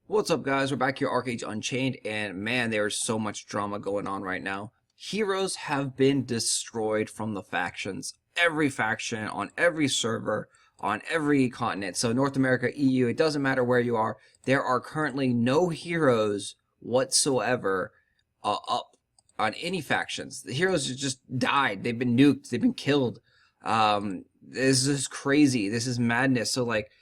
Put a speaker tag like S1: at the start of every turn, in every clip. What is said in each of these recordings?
S1: What's up, guys? We're back here, Archeage Unchained, and man, there's so much drama going on right now. Heroes have been destroyed from the factions. Every faction, on every server, on every continent. So North America, EU, it doesn't matter where you are. There are currently no heroes whatsoever up on any factions. The heroes just died. They've been nuked. They've been killed. This is crazy. This is madness. So like,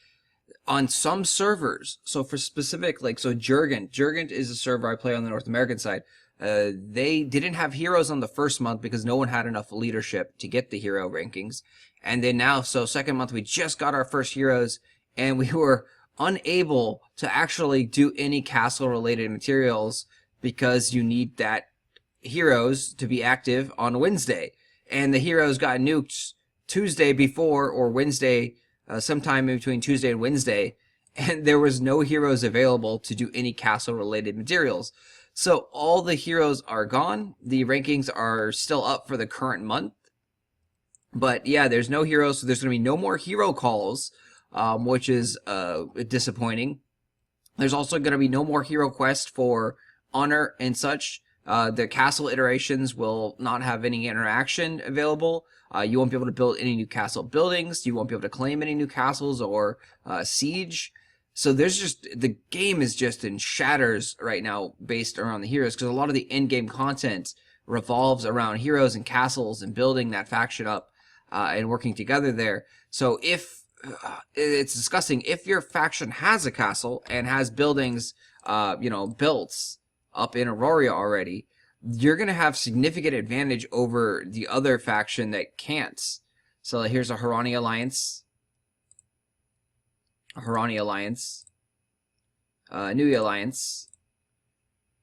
S1: on some servers, so for specific, like, so Jurgent is a server I play on the North American side. They didn't have heroes on the first month because no one had enough leadership to get the hero rankings. And then now, so second month, we just got our first heroes, and we were unable to actually do any castle related materials because you need that heroes to be active on Wednesday. And the heroes got nuked Tuesday before, or Wednesday, sometime in between Tuesday and Wednesday, and there was no heroes available to do any castle related materials. So all the heroes are gone. The rankings are still up for the current month. But yeah, there's no heroes, so there's going to be no more hero calls, which is disappointing. There's also going to be no more hero quest for honor and such. The castle iterations will not have any interaction available. You won't be able to build any new castle buildings. You won't be able to claim any new castles or siege. So there's just, the game is just in shatters right now based around the heroes, because a lot of the endgame content revolves around heroes and castles and building that faction up and working together there. So if it's discussing, if your faction has a castle and has buildings, built up in Aurora already, you're going to have significant advantage over the other faction that can't. So here's a Harani Alliance, Nui Alliance,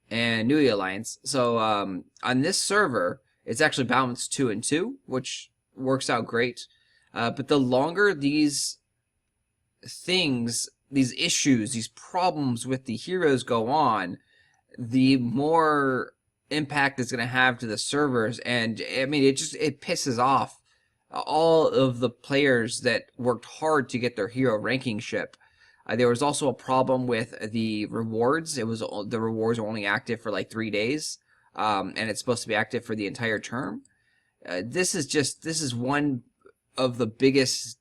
S1: and Nui Alliance. So on this server, it's actually balanced 2 and 2, which works out great. But the longer these things, these issues, these problems with the heroes go on, the more impact it's going to have to the servers. And I mean, it pisses off all of the players that worked hard to get their hero ranking ship. There was also a problem with the rewards. The rewards are only active for like 3 days, and it's supposed to be active for the entire term. This is one of the biggest,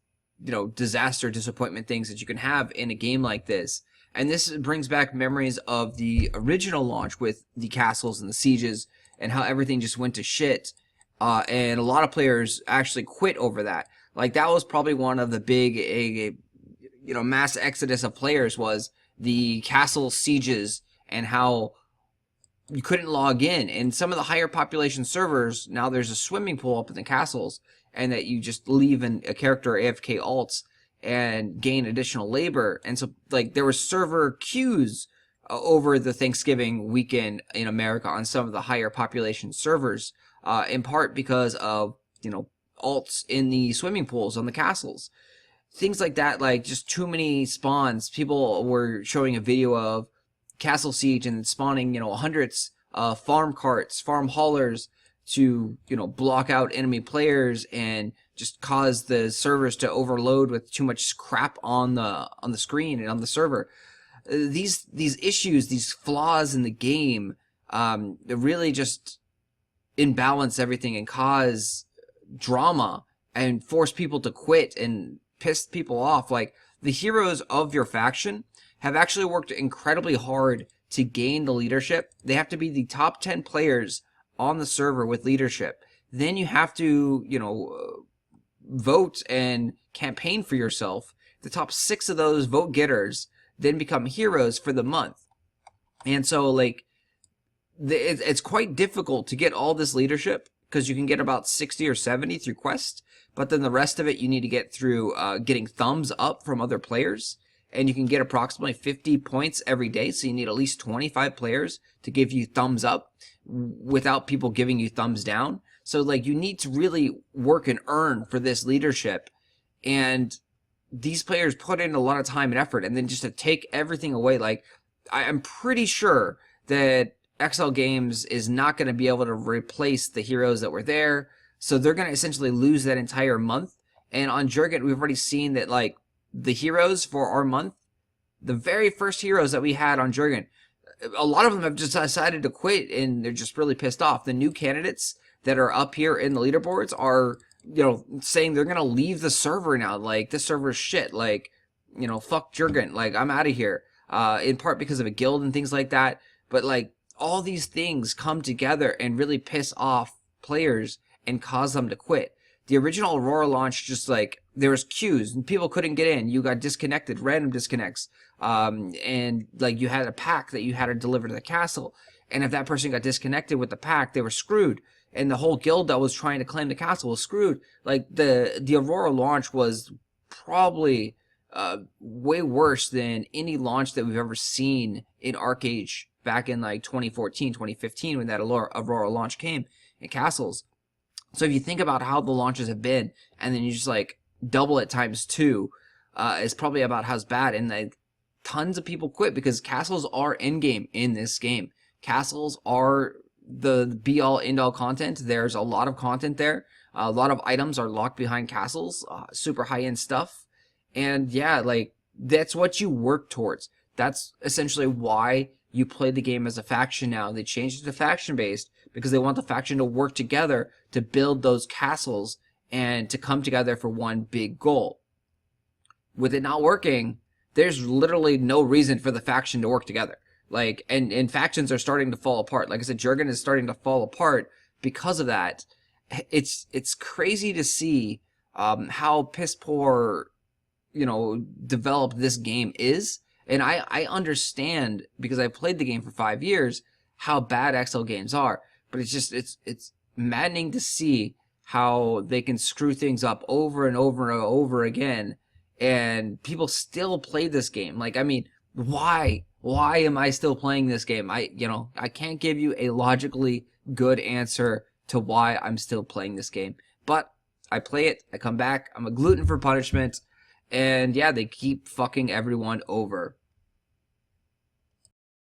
S1: disaster, disappointment things that you can have in a game like this. And this brings back memories of the original launch with the castles and the sieges and how everything just went to shit. And a lot of players actually quit over that. Like, that was probably one of the big, mass exodus of players, was the castle sieges and how you couldn't log in. And some of the higher population servers, now there's a swimming pool up in the castles, and that you just leave a character AFK alts and gain additional labor. And so, like, there were server queues over the Thanksgiving weekend in America on some of the higher population servers, in part because of, alts in the swimming pools on the castles. Things like that, like just too many spawns. People were showing a video of Castle Siege and spawning, hundreds of farm carts, farm haulers to, block out enemy players and just cause the servers to overload with too much crap on the screen and on the server. These issues, these flaws in the game, really just imbalance everything and cause drama and force people to quit and piss people off. Like, the heroes of your faction have actually worked incredibly hard to gain the leadership. They have to be the top 10 players on the server with leadership. Then you have to, vote and campaign for yourself. The top 6 of those vote getters then become heroes for the month. And so, like, it's quite difficult to get all this leadership, because you can get about 60 or 70 through quest, but then the rest of it you need to get through getting thumbs up from other players. And you can get approximately 50 points every day, so you need at least 25 players to give you thumbs up without people giving you thumbs down. So, like, you need to really work and earn for this leadership. And these players put in a lot of time and effort, and then just to take everything away, like, I'm pretty sure that XL Games is not going to be able to replace the heroes that were there. So they're going to essentially lose that entire month. And on Jurgent, we've already seen that, like, the heroes for our month the very first heroes that we had on Jurgen, a lot of them have just decided to quit, and they're just really pissed off. The new candidates that are up here in the leaderboards are, saying they're gonna leave the server now. Like, this server is shit. Like, fuck Jurgen. Like, I'm out of here. In part because of a guild and things like that. But like, all these things come together and really piss off players and cause them to quit. The original Aurora launch, just like, there was queues and people couldn't get in. You got disconnected, random disconnects. And like, you had a pack that you had to deliver to the castle. And if that person got disconnected with the pack, they were screwed. And the whole guild that was trying to claim the castle was screwed. Like, the Aurora launch was probably way worse than any launch that we've ever seen in Archeage back in like 2014, 2015 when that Aurora launch came in castles. So if you think about how the launches have been, and then you just like double it times 2, it's probably about how bad. And like, tons of people quit because castles are endgame in this game. Castles are the be-all, end-all content. There's a lot of content there. A lot of items are locked behind castles, super high-end stuff. And yeah, like, that's what you work towards. That's essentially why you play the game as a faction now. They changed it to faction-based because they want the faction to work together to build those castles and to come together for one big goal. With it not working, there's literally no reason for the faction to work together. Like, and factions are starting to fall apart. Like I said, Jurgen is starting to fall apart because of that. It's crazy to see how piss poor, developed this game is. And I understand, because I played the game for 5 years, how bad XL games are. But it's just, it's maddening to see how they can screw things up over and over and over again. And people still play this game. Like, I mean, why? Why am I still playing this game? I can't give you a logically good answer to why I'm still playing this game. But I play it, I come back, I'm a glutton for punishment, and yeah, they keep fucking everyone over.